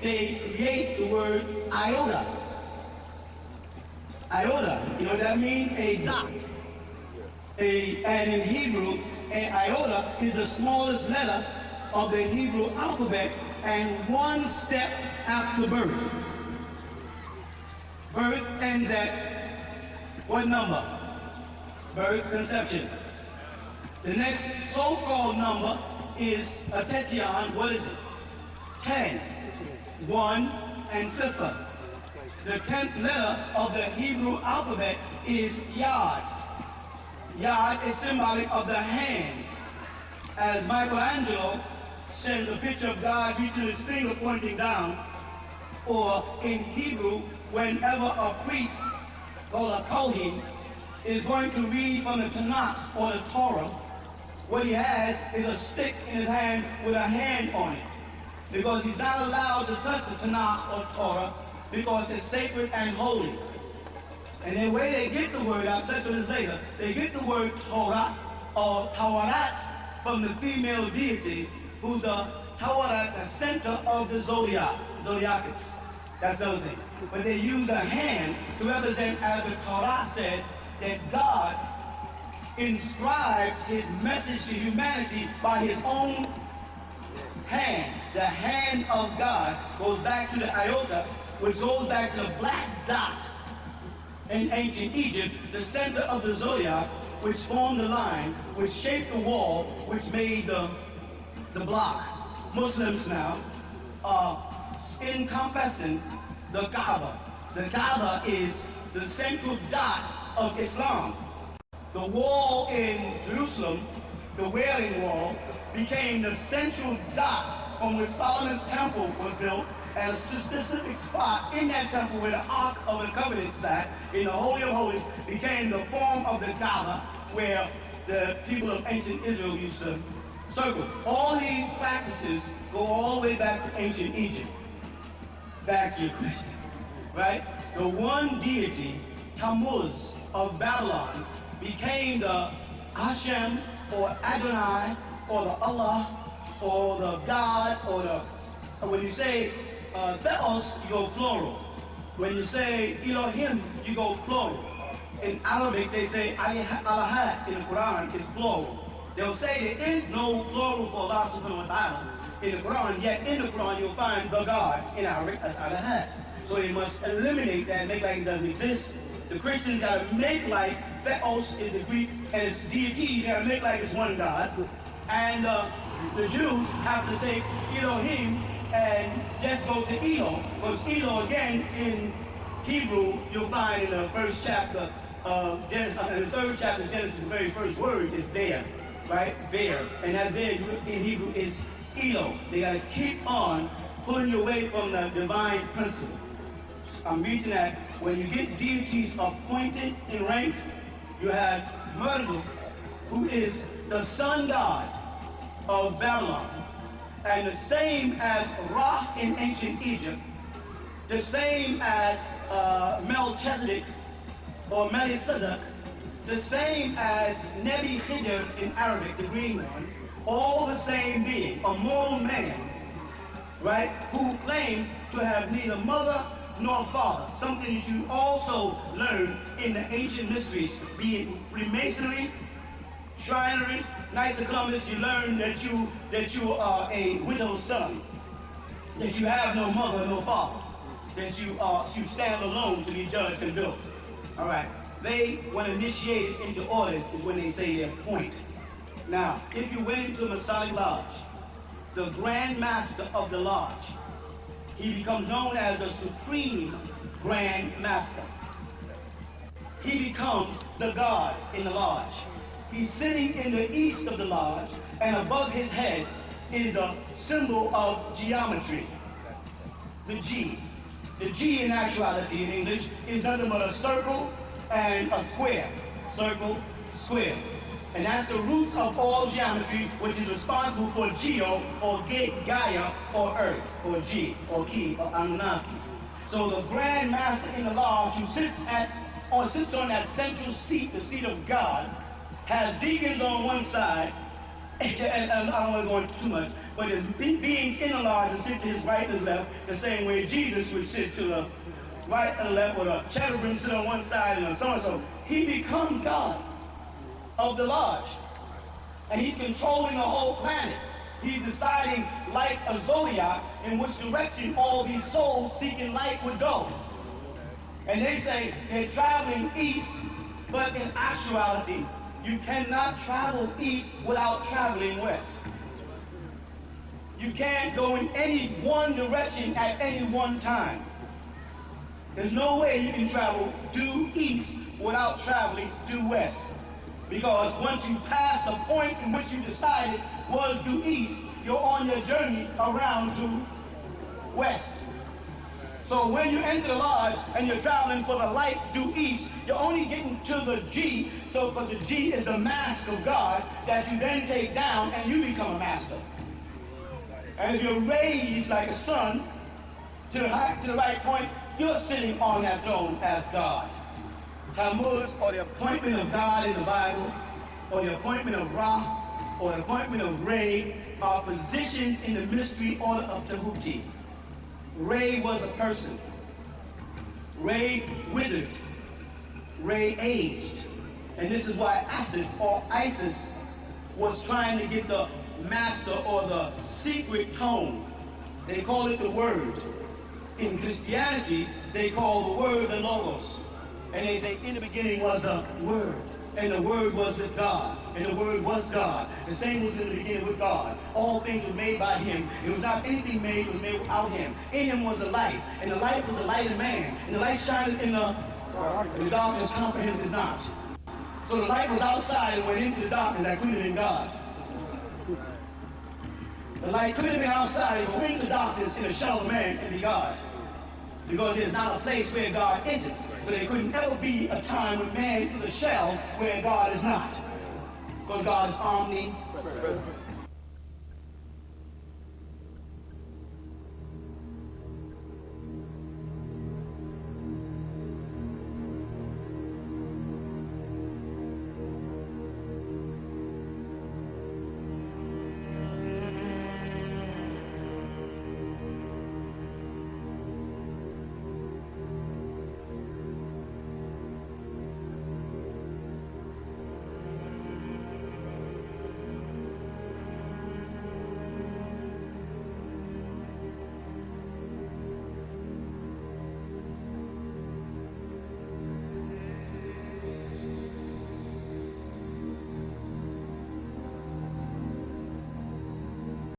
they create the word iota. Iota, you know what that means? A dot. And in Hebrew, an iota is the smallest letter of the Hebrew alphabet and one step after birth. Birth ends at what number? Birth, conception. The next so-called number is a tetion. What is it? 10. 1 and Sifra. The 10th letter of the Hebrew alphabet is Yod. Yod is symbolic of the hand. As Michelangelo sends a picture of God reaching his finger pointing down, or in Hebrew, whenever a priest called a Kohen is going to read from the Tanakh or the Torah, what he has is a stick in his hand with a hand on it, because he's not allowed to touch the Tanakh or Torah because it's sacred and holy. And the way they get the word, I'll touch on this later, they get the word Torah or Tawarat from the female deity, who's the Tawarat, the center of the zodiac, Zodiacus. That's the other thing. But they use a hand to represent, as the Torah said, that God inscribed his message to humanity by his own hand. The hand of God goes back to the iota, which goes back to the black dot in ancient Egypt, the center of the zodiac, which formed the line, which shaped the wall, which made the block. Muslims now are encompassing the Kaaba. The Kaaba is the central dot of Islam. The wall in Jerusalem, the Wailing Wall, became the central dot from where Solomon's temple was built, and a specific spot in that temple where the Ark of the Covenant sat, in the Holy of Holies, became the form of the Kaaba, where the people of ancient Israel used to circle. All these practices go all the way back to ancient Egypt. Back to your question, right? The one deity, Tammuz of Babylon, became the Hashem or Adonai or the Allah or the God or the, when you say Theos, you go plural. When you say Elohim, you go plural. In Arabic, they say Alahat in the Quran is plural. They'll say there is no plural for Allah subhanahu wa ta'ala in the Quran, yet in the Quran you'll find the gods in Arabic as Alahat. So they must eliminate that and make like it doesn't exist. The Christians gotta make like Theos is the Greek and its deity, they gotta make like it's one God. And the Jews have to take Elohim and just go to Elo, because Elo again in Hebrew you'll find in the first chapter of Genesis, in the third chapter of Genesis, the very first word is there, right? There. And that there in Hebrew is Elo. They gotta keep on pulling you away from the divine principle. I'm reading that when you get deities appointed in rank, you have Marduk, who is the sun god of Babylon, and the same as Ra in ancient Egypt, the same as Melchizedek or Melchizedek, the same as Nebi Khidr in Arabic, the green one, all the same being, a mortal man, right, who claims to have neither mother nor father, something that you also learn in the ancient mysteries, be it Freemasonry, Shrinery, Knights of Columbus. You learn that you are a widow's son, that you have no mother, no father, that you stand alone to be judged and built. All right. They, when initiated into orders, is when they say their point. Now, if you went into a Masonic lodge, the Grand Master of the lodge, he becomes known as the Supreme Grand Master. He becomes the God in the lodge. He's sitting in the east of the lodge, and above his head is the symbol of geometry, the G. The G in actuality in English is nothing but a circle and a square. Circle, square. And that's the roots of all geometry, which is responsible for Geo, or Gaia, or Earth, or G, or Ki, or Anunnaki. So the Grand Master in the lodge, who sits on that central seat, the seat of God, has deacons on one side, and I don't want to go into too much, But his beings in the lodge would sit to his right and his left, the same way Jesus would sit to the right and the left, or the cherubim sit on one side and so and so. He becomes God of the lodge. And he's controlling the whole planet. He's deciding, like a zodiac, in which direction all these souls seeking light would go. And they say they're traveling east, but in actuality, you cannot travel east without traveling west. You can't go in any one direction at any one time. There's no way you can travel due east without traveling due west. Because once you pass the point in which you decided was due east, you're on your journey around to west. So when you enter the lodge and you're traveling for the light due east, you're only getting to the G, so because the G is the mask of God that you then take down and you become a master. And if you're raised like a son to the right point, you're sitting on that throne as God. Tammuz, or the appointment of God in the Bible, or the appointment of Ra, or the appointment of Re, are positions in the mystery order of Tahuti. Re was a person. Re withered. Re aged. And this is why Acid or Isis was trying to get the master or the secret tone. They call it the word. In Christianity, they call the word the Logos. And they say, in the beginning was the Word, and the Word was with God, and the Word was God. The same was in the beginning with God. All things were made by Him. It was not anything made was made without Him. In Him was the life, and the life was the light of man. And the light shined in the darkness comprehended not. So the light was outside and went into the darkness that could have been God. The light could have been outside and went into darkness in the shell of man and be God. Because there's not a place where God isn't. So there could never be a time when man is a shell where God is not. Because God is omnipresent.